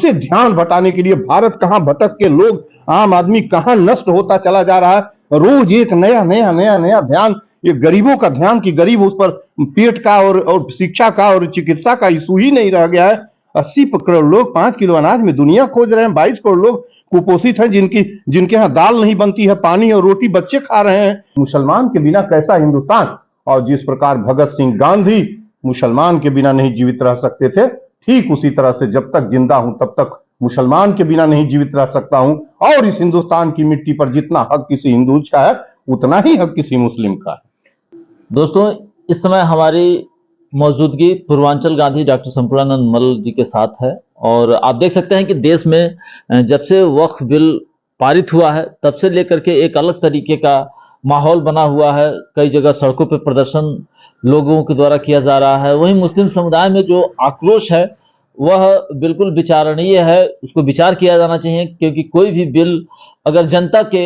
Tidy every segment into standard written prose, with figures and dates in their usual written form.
से ध्यान भटाने के लिए भारत कहां भटक के लोग, आम आदमी कहां नष्ट होता चला जा रहा है। रोज एक नया नया नया नया ध्यान, ये गरीबों का ध्यान कि गरीब उस पर पेट का और शिक्षा का और चिकित्सा का इशू ही नहीं रह गया है। 80 करोड़ लोग 5 किलो अनाज में दुनिया खोज रहे हैं, 22 करोड़ लोग कुपोषित हैं, जिनके यहाँ दाल नहीं बनती है, पानी और रोटी बच्चे खा रहे हैं। मुसलमान के बिना कैसा हिंदुस्तान। और जिस प्रकार भगत सिंह गांधी मुसलमान के बिना नहीं जीवित रह सकते थे, ठीक उसी तरह से जब तक जिंदा हूं तब तक मुसलमान के बिना नहीं जीवित रह सकता हूं। और इस हिंदुस्तान की मिट्टी पर जितना हक किसी हिंदू का है, उतना ही हक किसी मुस्लिम का है। दोस्तों, इस समय हमारी मौजूदगी पूर्वांचल गांधी डॉक्टर संपूर्णानंद मल्ल जी के साथ है। और आप देख सकते हैं कि देश में जब से वक्फ बिल पारित हुआ है तब से लेकर के एक अलग तरीके का माहौल बना हुआ है। कई जगह सड़कों पर प्रदर्शन लोगों के द्वारा किया जा रहा है। वहीं मुस्लिम समुदाय में जो आक्रोश है वह बिल्कुल विचारणीय है, उसको विचार किया जाना चाहिए, क्योंकि कोई भी बिल अगर जनता के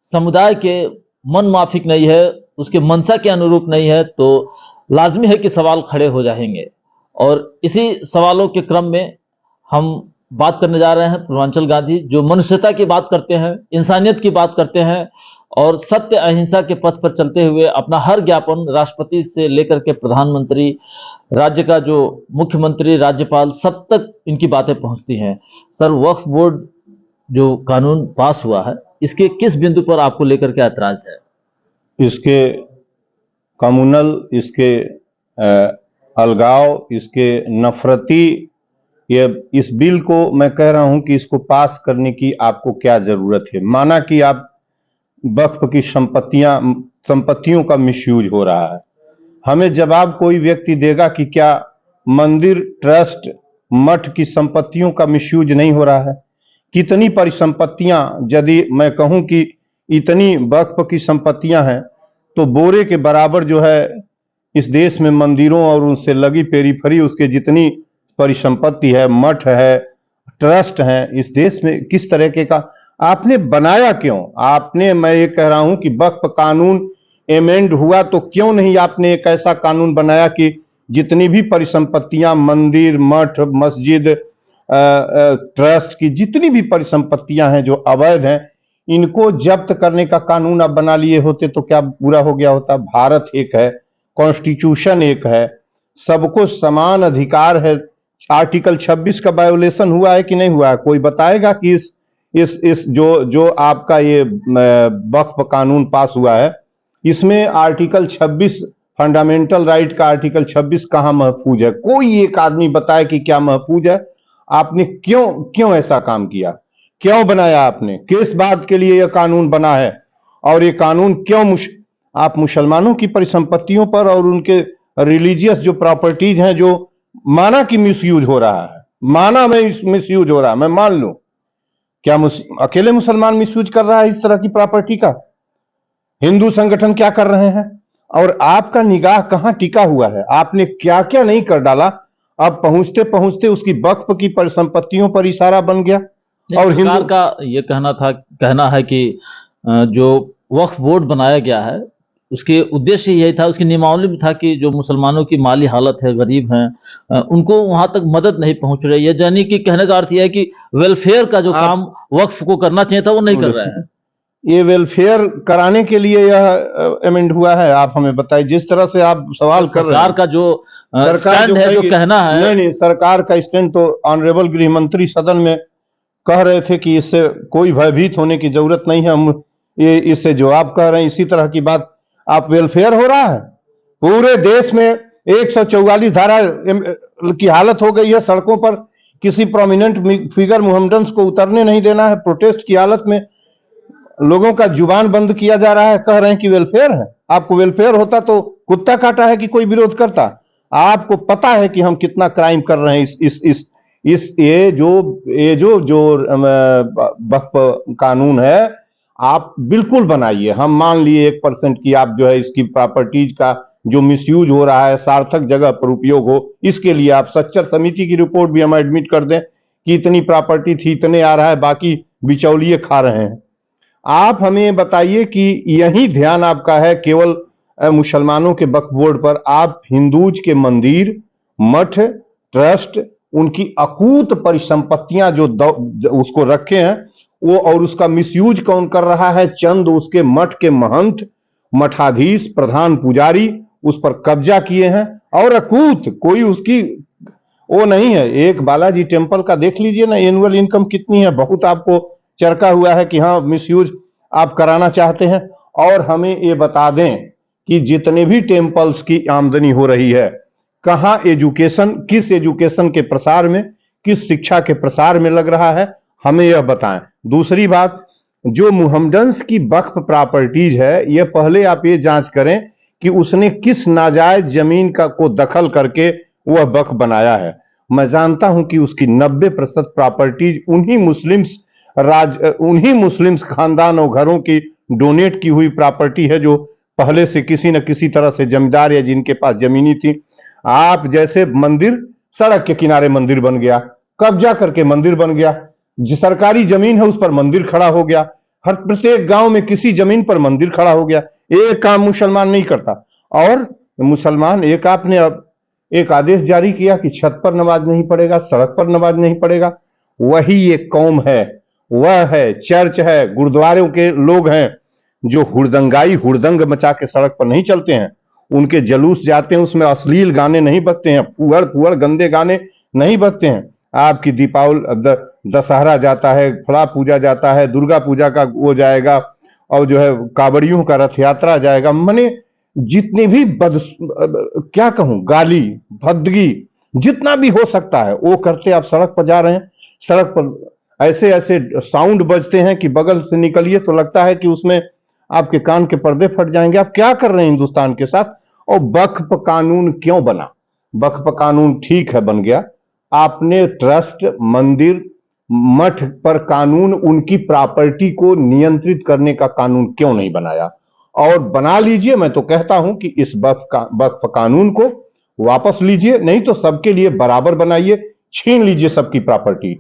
समुदाय के मन माफिक नहीं है, उसके मंशा के अनुरूप नहीं है, तो लाजमी है कि सवाल खड़े हो जाएंगे। और इसी सवालों के क्रम में हम बात करने जा रहे हैं पूर्वांचल गांधी, जो मनुष्यता की बात करते हैं, इंसानियत की बात करते हैं और सत्य अहिंसा के पथ पर चलते हुए अपना हर ज्ञापन राष्ट्रपति से लेकर के प्रधानमंत्री, राज्य का जो मुख्यमंत्री, राज्यपाल, सब तक इनकी बातें पहुंचती हैं। सर, वक्फ बोर्ड जो कानून पास हुआ है, इसके किस बिंदु पर आपको लेकर के ऐतराज है? इसके कम्युनल, इसके अलगाव, इसके नफरती, ये इस बिल को मैं कह रहा हूं कि इसको पास करने की आपको क्या जरूरत है। माना कि आप वक्फ की संपत्तियों का मिसयूज हो रहा है, हमें जवाब कोई व्यक्ति देगा कि क्या मंदिर, ट्रस्ट, मठ की संपत्तियों का मिसयूज नहीं हो रहा है? कितनी परिसंपत्तियां, यदि मैं कहूं कि इतनी वक्फ की संपत्तियां हैं तो बोरे के बराबर जो है इस देश में मंदिरों और उनसे लगी पेरीफरी उसके जितनी परिसंपत्ति है, मठ है, ट्रस्ट है, इस देश में किस तरीके का आपने बनाया क्यों? आपने, मैं ये कह रहा हूं कि वक्फ कानून एमेंड हुआ तो क्यों नहीं आपने एक ऐसा कानून बनाया कि जितनी भी परिसंपत्तियां, मंदिर, मठ, मस्जिद, ट्रस्ट की जितनी भी परिसंपत्तियां हैं जो अवैध हैं, इनको जब्त करने का कानून आप बना लिए होते तो क्या पूरा हो गया होता। भारत एक है, कॉन्स्टिट्यूशन एक है, सबको समान अधिकार है। आर्टिकल 26 का वायोलेशन हुआ है कि नहीं हुआ है? कोई बताएगा कि इस जो आपका ये वक्फ कानून पास हुआ है, इसमें आर्टिकल 26 फंडामेंटल राइट का आर्टिकल 26 कहां महफूज है? कोई एक आदमी बताए कि क्या महफूज है? आपने क्यों ऐसा काम किया? क्यों बनाया आपने? किस बात के लिए यह कानून बना है? और ये कानून क्यों आप मुसलमानों की परिसंपत्तियों पर और उनके रिलीजियस जो प्रॉपर्टीज हैं, जो माना कि मिसयूज हो रहा है, माना मैं मिसयूज हो रहा है, मैं मान लूं, क्या अकेले मुसलमान मिसयूज कर रहा है इस तरह की प्रॉपर्टी का? हिंदू संगठन क्या कर रहे हैं? और आपका निगाह कहां टिका हुआ है? आपने क्या क्या नहीं कर डाला, अब पहुंचते पहुंचते उसकी वक्फ की परिसंपत्तियों पर इशारा बन गया। और सरकार का ये कहना है कि जो वक्फ बोर्ड बनाया गया है उसके उद्देश्य यही था, उसकी नियमावली भी था कि जो मुसलमानों की माली हालत है, गरीब हैं, उनको वहां तक मदद नहीं पहुंच रही है। यानी कि कहने का अर्थ यह है कि वेलफेयर का जो काम वक्फ को करना चाहिए था वो नहीं कर रहे हैं। ये वेलफेयर कराने के लिए यह अमेंड हुआ है? आप हमें बताइए। जिस तरह से आप सवाल कर रहे हैं, सरकार का जो स्टैंड है, जो कहना है, नहीं, सरकार का स्टैंड तो ऑनरेबल गृह मंत्री सदन में कह रहे थे कि इससे कोई भयभीत होने की जरूरत नहीं है, हम ये इससे जो आप कह रहे हैं इसी तरह की बात। आप वेलफेयर हो रहा है पूरे देश में, 144 धारा की हालत हो गई है सड़कों पर, किसी प्रोमिनेंट फिगर मोहम्मडन्स को उतरने नहीं देना है, प्रोटेस्ट की हालत में लोगों का जुबान बंद किया जा रहा है, कह रहे हैं कि वेलफेयर है। आपको वेलफेयर होता तो कुत्ता काटा है कि कोई विरोध करता? आपको पता है कि हम कितना क्राइम कर रहे हैं ये जो वक्फ कानून है, आप बिल्कुल बनाइए। हम मान लिए 1% की आप जो है इसकी प्रॉपर्टीज का जो मिसयूज हो रहा है सार्थक जगह पर उपयोग हो, इसके लिए आप सच्चर समिति की रिपोर्ट भी हम एडमिट कर दें कि इतनी प्रॉपर्टी थी, इतने आ रहा है, बाकी बिचौलिए खा रहे हैं। आप हमें बताइए कि यही ध्यान आपका है केवल मुसलमानों के वक्फ बोर्ड पर, आप हिंदूज के मंदिर, मठ, ट्रस्ट उनकी अकूत परिसंपत्तियां उसको रखे हैं वो, और उसका मिसयूज कौन कर रहा है? चंद उसके मठ के महंत, मठाधीश, प्रधान पुजारी उस पर कब्जा किए हैं, और अकूत कोई उसकी वो नहीं है। एक बालाजी टेम्पल का देख लीजिए ना, एनुअल इनकम कितनी है, बहुत आपको चरका हुआ है कि हाँ मिसयूज आप कराना चाहते हैं। और हमें ये बता दें कि जितने भी टेम्पल्स की आमदनी हो रही है, कहां एजुकेशन, किस एजुकेशन के प्रसार में, किस शिक्षा के प्रसार में लग रहा है, हमें यह बताएं। दूसरी बात, जो मुहम्मडन्स की वक्फ प्रॉपर्टीज है, यह पहले आप ये जांच करें कि उसने किस नाजायज जमीन का को दखल करके वह वक्फ बनाया है। मैं जानता हूं कि उसकी 90% प्रॉपर्टीज उन्हीं मुस्लिम्स खानदान और घरों की डोनेट की हुई प्रॉपर्टी है, जो पहले से किसी न किसी तरह से जमींदार या जिनके पास जमीनी थी। आप जैसे मंदिर, सड़क के किनारे मंदिर बन गया, कब्जा करके मंदिर बन गया, जो सरकारी जमीन है उस पर मंदिर खड़ा हो गया, हर प्रत्येक गांव में किसी जमीन पर मंदिर खड़ा हो गया। एक काम मुसलमान नहीं करता। और मुसलमान आपने अब एक आदेश जारी किया कि छत पर नमाज नहीं पढ़ेगा, सड़क पर नमाज नहीं पढ़ेगा। वही एक कौम है, वह है चर्च है, गुरुद्वारों के लोग हैं जो हुड़दंग मचा के सड़क पर नहीं चलते हैं। उनके जुलूस जाते हैं, उसमें अश्लील गाने नहीं बजते हैं, फुहड़ गंदे गाने नहीं बजते हैं। आपकी दीपावली, दशहरा जाता है, फला पूजा जाता है, दुर्गा पूजा का वो जाएगा, और जो है कावड़ियों का रथ यात्रा जाएगा। मैंने जितने भी क्या कहूं, गाली भद्दगी जितना भी हो सकता है वो करते आप सड़क पर जा रहे हैं। सड़क पर ऐसे ऐसे साउंड बजते हैं कि बगल से निकलिए तो लगता है कि उसमें आपके कान के पर्दे फट जाएंगे। आप क्या कर रहे हैं हिंदुस्तान के साथ? और वक्फ कानून क्यों बना? वक्फ कानून ठीक है बन गया, आपने ट्रस्ट, मंदिर, मठ पर कानून, उनकी प्रॉपर्टी को नियंत्रित करने का कानून क्यों नहीं बनाया? और बना लीजिए। मैं तो कहता हूं कि इस वक्फ कानून को वापस लीजिए, नहीं तो सबके लिए बराबर बनाइए, छीन लीजिए सबकी प्रॉपर्टी।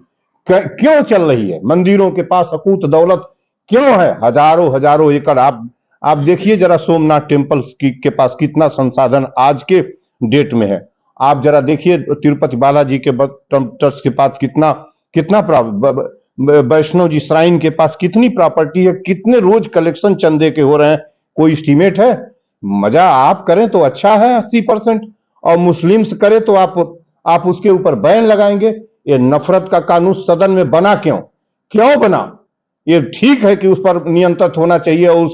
क्यों चल रही है? मंदिरों के पास अकूत दौलत क्यों है? हजारों हजारों एकड़। आप देखिए जरा, सोमनाथ टेम्पल के पास कितना संसाधन आज के डेट में है। आप जरा देखिए तिरुपति बालाजी के ट्रस्ट के पास कितना कितना वैष्णो जी श्राइन के पास कितनी प्रॉपर्टी है, कितने रोज कलेक्शन चंदे के हो रहे हैं, कोई एस्टीमेट है? मजा आप करें तो अच्छा है 80%, और मुस्लिम्स करें तो आप उसके ऊपर बैन लगाएंगे। ये नफरत का कानून सदन में बना क्यों बना? ये ठीक है कि उस पर नियंत्रित होना चाहिए, और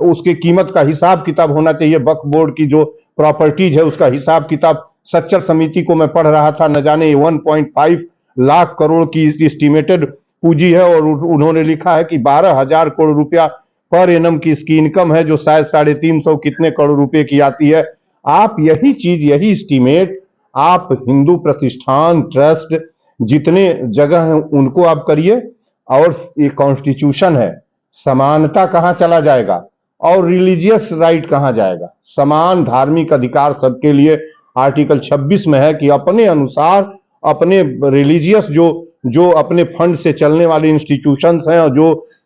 उसके कीमत का हिसाब किताब होना चाहिए। वक्फ बोर्ड की जो प्रॉपर्टीज है उसका हिसाब किताब, सच्चर समिति को मैं पढ़ रहा था, न जाने 1.5 लाख करोड़ की एस्टिमेटेड पूंजी है, और उन्होंने लिखा है कि 12,000 करोड़ रुपया पर एनम की इसकी इनकम है, जो शायद 350 कितने करोड़ रुपए की आती है। आप यही चीज, यही एस्टिमेट आप हिंदू प्रतिष्ठान, ट्रस्ट, जितने जगह हैं उनको आप करिए। और ये कॉन्स्टिट्यूशन है, समानता कहां चला जाएगा और रिलीजियस राइट कहां जाएगा? समान धार्मिक अधिकार सबके लिए आर्टिकल 26 में है कि अपने अनुसार, अपने रिलीजियस जो अपने फंड से चलने वाले इंस्टीट्यूशंस हैं और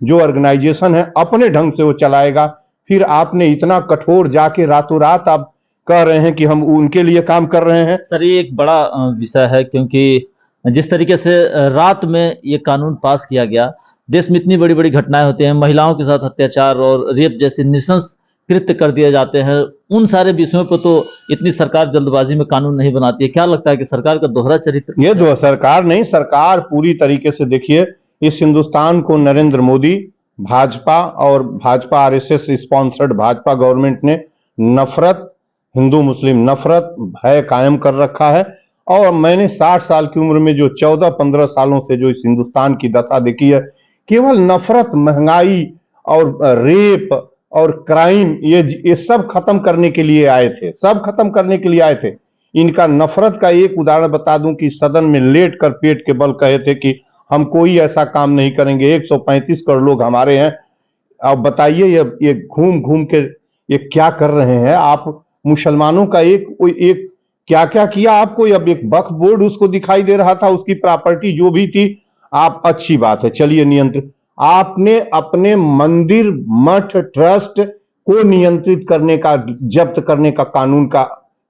जो ऑर्गेनाइजेशन है, अपने ढंग से वो चलाएगा। फिर आपने इतना कठोर जाके रातों रात आप कह रहे हैं कि हम उनके लिए काम कर रहे हैं। सर ये एक बड़ा विषय है, क्योंकि जिस तरीके से रात में ये कानून पास किया गया, देश में इतनी बड़ी बड़ी घटनाएं होती हैं, महिलाओं के साथ अत्याचार और रेप जैसे नृशंस कृत्य कर दिए जाते हैं, उन सारे विषयों पर तो इतनी सरकार जल्दबाजी में कानून नहीं बनाती है। क्या लगता है कि सरकार का दोहरा चरित्र? ये दो सरकार नहीं, सरकार पूरी तरीके से, देखिए इस हिंदुस्तान को नरेंद्र मोदी, भाजपा और Bhajpa RSS sponsored Bhajpa government ने नफरत, हिंदू मुस्लिम नफरत, भय कायम कर रखा है। और मैंने 60 साल की उम्र में जो 14-15 सालों से जो इस हिंदुस्तान की दशा देखी है, केवल नफरत, महंगाई और रेप और क्राइम, ये सब खत्म करने के लिए आए थे, सब खत्म करने के लिए आए थे। इनका नफरत का एक उदाहरण बता दूं कि सदन में लेट कर पेट के बल कहे थे कि हम कोई ऐसा काम नहीं करेंगे, 135 करोड़ लोग हमारे हैं। अब बताइए ये घूम घूम के ये क्या कर रहे हैं? आप मुसलमानों का एक क्या क्या किया आपको? अब एक वक्फ बोर्ड उसको दिखाई दे रहा था, उसकी प्रॉपर्टी जो भी थी, आप अच्छी बात है चलिए नियंत्रित, आपने अपने मंदिर, मठ, ट्रस्ट को नियंत्रित करने का, जब्त करने का कानून का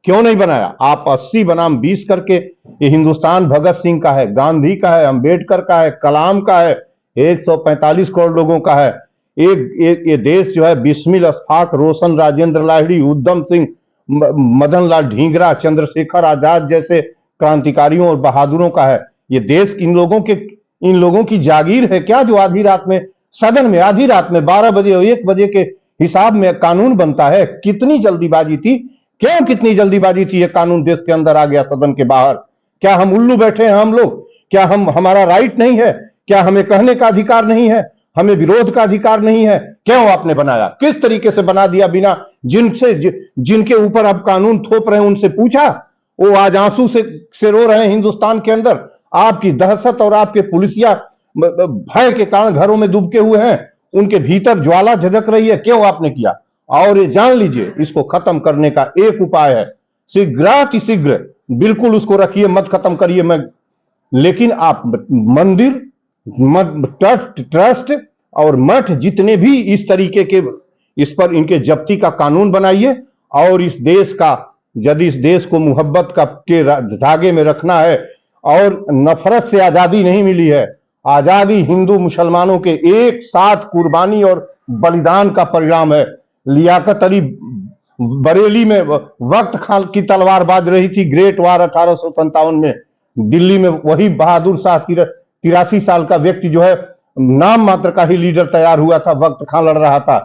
क्यों नहीं बनाया? आप 80 बनाम 20 करके, ये हिंदुस्तान भगत सिंह का है, गांधी का है, अंबेडकर का है, कलाम का है, 145 करोड़ लोगों का है। ये देश जो है बिस्मिल, अशफाक, रोशन, राजेंद्र लाहिड़ी, उधम सिंह, मदन लाल ढींगरा, चंद्रशेखर आजाद जैसे क्रांतिकारियों और बहादुरों का है। ये देश इन लोगों की जागीर है क्या, जो आधी रात में सदन में, आधी रात में 12 बजे और 1 बजे के हिसाब में कानून बनता है? कितनी जल्दीबाजी थी, क्यों कितनी जल्दीबाजी थी? ये कानून देश के अंदर आ गया, सदन के बाहर। क्या हम उल्लू बैठे हैं हम लोग? क्या हमारा राइट नहीं है? क्या हमें कहने का अधिकार नहीं है? हमें विरोध का अधिकार नहीं है? क्यों आपने बनाया? किस तरीके से बना दिया? बिना जिनके ऊपर आप कानून थोप रहे हैं उनसे पूछा? वो आज आंसू से रो रहे हैं हिंदुस्तान के अंदर। आपकी दहशत और आपके पुलिसिया भय के कारण घरों में डूबके हुए हैं, उनके भीतर ज्वाला झदक रही है। क्यों आपने किया? और ये जान लीजिए, इसको खत्म करने का एक उपाय है, शीघ्र बिल्कुल उसको रखिए, मत खत्म करिए। लेकिन आप मंदिर, ट्रस्ट और मठ जितने भी इस तरीके के, इस पर इनके जब्ती का कानून बनाइए। और इस देश का, यदि इस देश को मोहब्बत के धागे में रखना है, और नफरत से आजादी नहीं मिली है, आजादी हिंदू मुसलमानों के एक साथ कुर्बानी और बलिदान का परिणाम है। लियाकत अली बरेली में वक्त खान की तलवार बाज रही थी, ग्रेट वार 1857 में। दिल्ली में वही बहादुर शाह 83 साल का व्यक्ति जो है नाम मात्र का ही लीडर तैयार हुआ था, वक्त खान लड़ रहा था।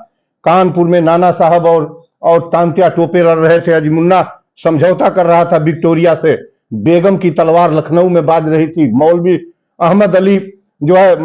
कानपुर में नाना साहब और तांत्या टोपे लड़ रहे थे। अजमुन्ना समझौता कर रहा था विक्टोरिया से। बेगम की तलवार लखनऊ में बाज रही थी। मौलवी अहमद अली जो है,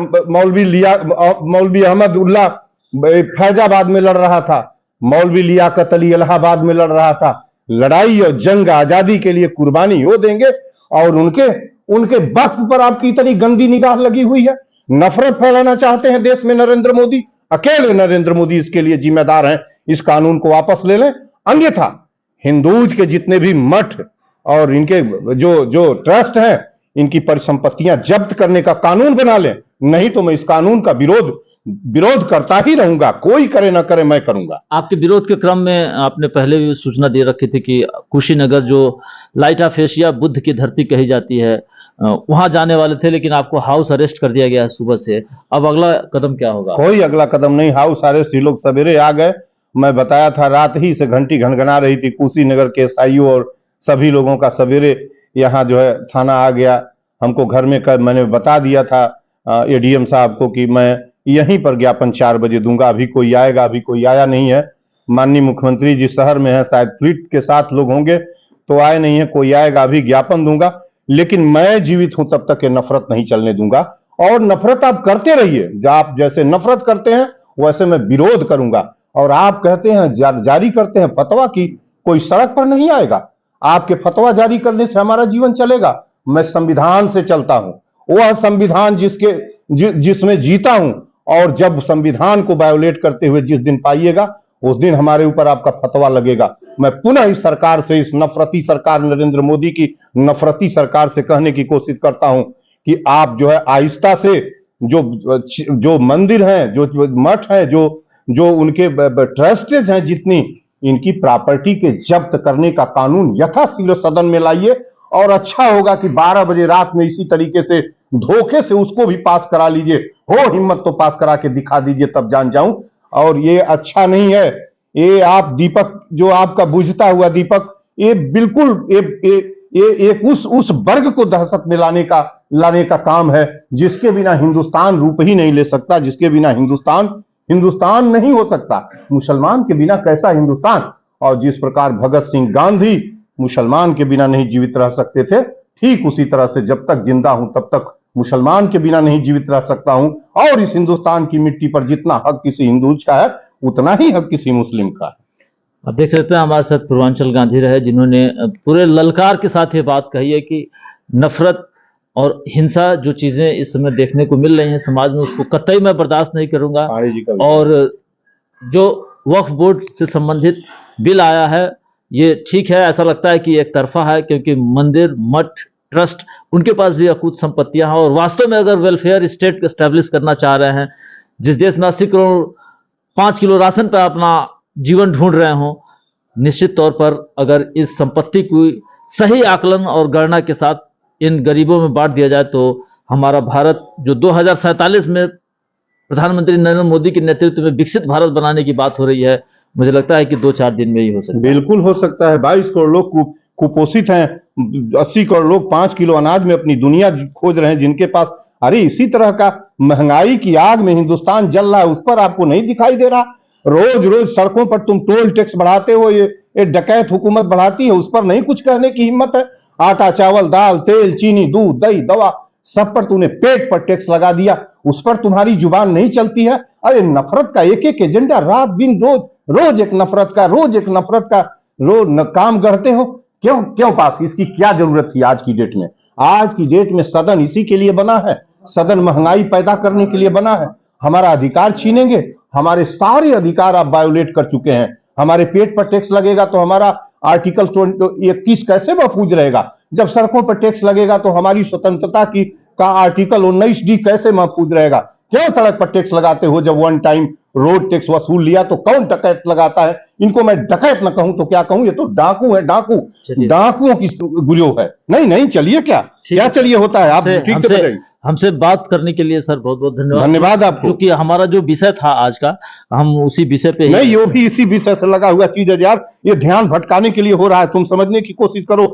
मौलवी अहमद उल्ला फैजाबाद में लड़ रहा था। मौलवी लियाकत अली इलाहाबाद में लड़ रहा था। लड़ाई और जंग आजादी के लिए कुर्बानी वो देंगे, और उनके वक्त पर आपकी इतनी गंदी निगाह लगी हुई है। नफरत फैलाना चाहते हैं देश में नरेंद्र मोदी, अकेले नरेंद्र मोदी इसके लिए जिम्मेदार हैं। इस कानून को वापस ले लें, अन्यथा हिंदूज के जितने भी मठ और इनके जो ट्रस्ट हैं, इनकी परिसंपत्तियां जब्त करने का कानून बना लें। नहीं तो मैं इस कानून का विरोध करता ही रहूंगा, कोई करे ना करे, मैं करूंगा। आपके विरोध के क्रम में आपने पहले भी सूचना दे रखी थी कि कुशीनगर, जो लाइट ऑफ एशिया बुद्ध की धरती कही जाती है, वहां जाने वाले थे, लेकिन आपको हाउस अरेस्ट कर दिया गया है सुबह से। अब अगला कदम क्या होगा? कोई अगला कदम नहीं, हाउस अरेस्ट। ये लोग सवेरे आ गए, मैं बताया था, रात ही से घंटी घनघना रही थी। कुशीनगर के एसआईओ और सभी लोगों का सवेरे यहाँ जो है थाना आ गया। हमको घर में मैंने बता दिया था एडीएम साहब को कि मैं यहीं पर ज्ञापन 4 बजे दूंगा। अभी कोई आएगा, अभी कोई आया नहीं है। माननीय मुख्यमंत्री जी शहर में है, शायद फ्लीट के साथ लोग होंगे तो आए नहीं है। कोई आएगा, अभी ज्ञापन दूंगा। लेकिन मैं जीवित हूं तब तक ये नफरत नहीं चलने दूंगा। और नफरत आप करते रहिए, आप जैसे नफरत करते हैं वैसे मैं विरोध करूंगा। और आप कहते हैं, जारी करते हैं फतवा की कोई सड़क पर नहीं आएगा। आपके फतवा जारी करने से हमारा जीवन चलेगा? मैं संविधान से चलता हूं, वह संविधान जिसमें जीता हूं। और जब संविधान को वायोलेट करते हुए जिस दिन पाइएगा, उस दिन हमारे ऊपर आपका फतवा लगेगा। मैं पुनः इस सरकार से, इस नफरती सरकार, नरेंद्र मोदी की नफरती सरकार से कहने की कोशिश करता हूं कि आप जो है आहिस्ता से जो मंदिर हैं, जो मठ है, जो उनके ट्रस्टेज हैं, जितनी इनकी प्रॉपर्टी के जब्त करने का कानून यथाशीघ्र सदन में लाइए। और अच्छा होगा कि 12 बजे रात में इसी तरीके से धोखे से उसको भी पास करा लीजिए। हो हिम्मत तो पास करा के दिखा दीजिए, तब जान जाऊं। और ये अच्छा नहीं है। ये आप दीपक, जो आपका बुझता हुआ दीपक, ये बिल्कुल एक उस वर्ग को दहशत में लाने का काम है, जिसके बिना हिंदुस्तान रूप ही नहीं ले सकता, जिसके बिना हिंदुस्तान नहीं हो सकता। मुसलमान के बिना कैसा हिंदुस्तान? और जिस प्रकार भगत सिंह, गांधी मुसलमान के बिना नहीं जीवित रह सकते थे, ठीक उसी तरह से जब तक जिंदा हूं तब तक मुसलमान के बिना नहीं जीवित रह सकता हूं। और इस हिंदुस्तान की मिट्टी पर जितना हक किसी हिंदू का है, उतना ही हक किसी मुस्लिम का है। आप देख सकते हैं हमारे साथ पूर्वांचल गांधी रहे, जिन्होंने पूरे ललकार के साथ ये बात कही है कि नफरत और हिंसा जो चीजें इस समय देखने को मिल रही हैं समाज में, उसको कतई मैं बर्दाश्त नहीं करूंगा। और जो वक्फ बोर्ड से संबंधित बिल आया है, ये ठीक है, ऐसा लगता है कि एक तरफा है, क्योंकि मंदिर, मठ, ट्रस्ट, उनके पास भी अकूत संपत्तियां हैं। और वास्तव में अगर वेलफेयर स्टेट को एस्टेब्लिश करना चाह रहे हैं, जिस देश में 80 करोड़ 5 किलो राशन पर अपना जीवन ढूंढ रहे हों, निश्चित तौर पर अगर इस संपत्ति को सही आकलन और गणना के साथ इन गरीबों में बांट दिया जाए तो हमारा भारत जो 2047 में प्रधानमंत्री नरेंद्र मोदी के नेतृत्व में विकसित भारत बनाने की बात हो रही है, मुझे लगता है कि 2-4 दिन में ही हो सकता है। बिल्कुल हो सकता है। 22 करोड़ लोग कुपोषित हैं, 80 करोड़ लोग 5 किलो अनाज में अपनी दुनिया खोज रहे हैं जिनके पास। अरे इसी तरह का महंगाई की आग में हिंदुस्तान जल रहा है, उस पर आपको नहीं दिखाई दे रहा? रोज रोज सड़कों पर तुम टोल टैक्स बढ़ाते हो, ये डकैत हुकूमत बढ़ाती है, उस पर नहीं कुछ कहने की हिम्मत है? आटा चावल दाल तेल चीनी दूध दही दवा सब पर तूने पेट पर टैक्स लगा दिया, उस पर तुम्हारी जुबान नहीं चलती है? अरे नफरत का एक एक एजेंडा, रात दिन रोज रोज एक नफरत का, रोज एक नफरत का काम करते हो। क्यों क्यों पास? इसकी क्या जरूरत थी आज की डेट में? आज की डेट में सदन इसी के लिए बना है, सदन महंगाई पैदा करने के लिए बना है। हमारा अधिकार छीनेंगे, हमारे सारे अधिकार आप वायोलेट कर चुके हैं। हमारे पेट पर टैक्स लगेगा तो हमारा आर्टिकल 21 कैसे महफूज रहेगा? जब सड़कों पर टैक्स लगेगा तो हमारी स्वतंत्रता की का आर्टिकल 19D कैसे महफूज रहेगा? क्यों सड़क पर टैक्स लगाते हो? जब वन टाइम रोड टैक्स वसूल लिया तो कौन डकैत लगाता है? इनको मैं डकैत न कहूं तो क्या कहूं? ये तो डाकू है, डाकू, डाकुओं की गुजो है। नहीं नहीं, चलिए क्या चलिए होता है? आप ठीक से बताइए। हमसे बात करने के लिए सर बहुत बहुत धन्यवाद। धन्यवाद आपको। क्योंकि हमारा जो विषय था आज का, हम उसी विषय पे नहीं, ये भी इसी विषय से लगा हुआ चीज है यार। ये ध्यान भटकाने के लिए हो रहा है। तुम समझने की कोशिश करो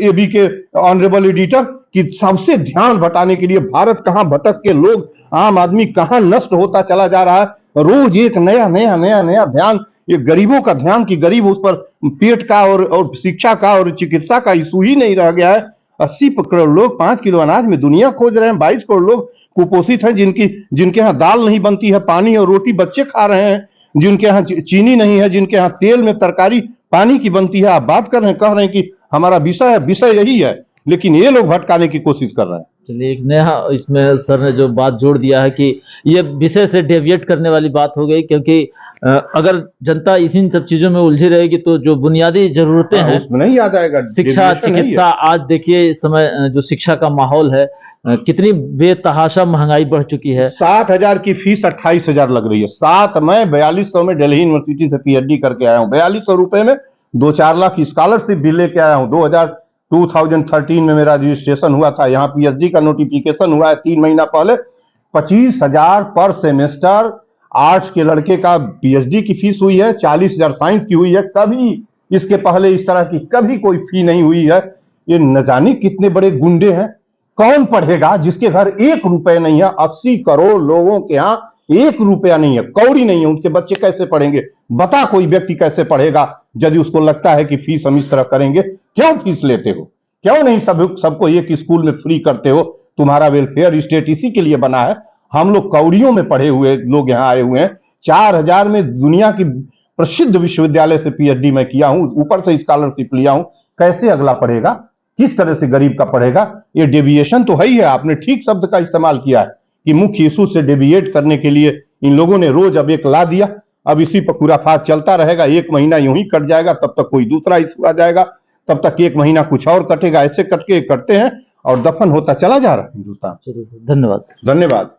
एबी के ऑनरेबल एडिटर, कि सबसे ध्यान भटाने के लिए भारत कहां भटक के लोग, आम आदमी कहां नष्ट होता चला जा रहा है। रोज एक नया नया नया नया ध्यान, ये गरीबों का ध्यान, कि गरीब उस पर पेट का और शिक्षा का और चिकित्सा का इशू ही नहीं रह गया है। 80 करोड़ लोग 5 किलो अनाज में दुनिया खोज रहे हैं। 22 करोड़ लोग कुपोषित हैं, जिनके यहाँ दाल नहीं बनती है, पानी और रोटी बच्चे खा रहे हैं, जिनके यहाँ चीनी नहीं है, जिनके यहाँ तेल में तरकारी पानी की बनती है। आप बात कर रहे हैं, कह रहे हैं कि हमारा विषय यही है, लेकिन ये लोग भटकाने की कोशिश कर रहे हैं। चलिए, एक नया इसमें सर ने जो बात जोड़ दिया है कि ये विषय से डेविएट करने वाली बात हो गई, क्योंकि अगर जनता इसी सब चीजों में उलझी रहेगी तो जो बुनियादी जरूरतें हैं उसमें नहीं याद आएगा। शिक्षा चिकित्सा, आज देखिए इस समय जो शिक्षा का माहौल है, कितनी बेतहाशा महंगाई बढ़ चुकी है। 60,000 की फीस 28,000 लग रही है। मैं 4200 में दिल्ली यूनिवर्सिटी से PhD करके आया हूँ। 4200 रुपए में 2-4 लाख की स्कॉलरशिप भी लेके आया हूँ। 2013 में मेरा रजिस्ट्रेशन हुआ था। यहाँ PhD का नोटिफिकेशन हुआ है 3 महीना पहले। 25,000 पर सेमेस्टर आर्ट्स के लड़के का PhD की फीस हुई है, 40,000 साइंस की हुई है। कभी इसके पहले इस तरह की कभी कोई फी नहीं हुई है। ये न जाने कितने बड़े गुंडे हैं। कौन पढ़ेगा जिसके घर 1 रुपए नहीं है? 80 करोड़ लोगों के यहाँ 1 रुपया नहीं है, कौड़ी नहीं है। उनके बच्चे कैसे पढ़ेंगे? बता, कोई व्यक्ति कैसे पढ़ेगा यदि उसको लगता है कि फीस हम इस तरह करेंगे? क्यों फीस लेते हो? क्यों नहीं सबको एक स्कूल में फ्री करते हो? तुम्हारा वेलफेयर स्टेट इसी के लिए बना है। हम लोग कौड़ियों में पढ़े हुए लोग यहाँ आए हुए हैं। 4,000 में दुनिया की प्रसिद्ध विश्वविद्यालय से PhD मैं किया हूं, ऊपर से स्कॉलरशिप लिया हूं। कैसे अगला पढ़ेगा? किस तरह से गरीब का पढ़ेगा? ये डेविएशन तो है ही है। आपने ठीक शब्द का इस्तेमाल किया है कि मुख्य इशू से डेविएट करने के लिए इन लोगों ने रोज अब एक ला दिया। अब इसी पर खुराफात चलता रहेगा। 1 महीना यूं ही कट जाएगा, तब तक कोई दूसरा इशू आ जाएगा, तब तक 1 महीना कुछ और कटेगा। ऐसे करते हैं और दफन होता चला जा रहा है हिंदुस्तान। धन्यवाद। धन्यवाद।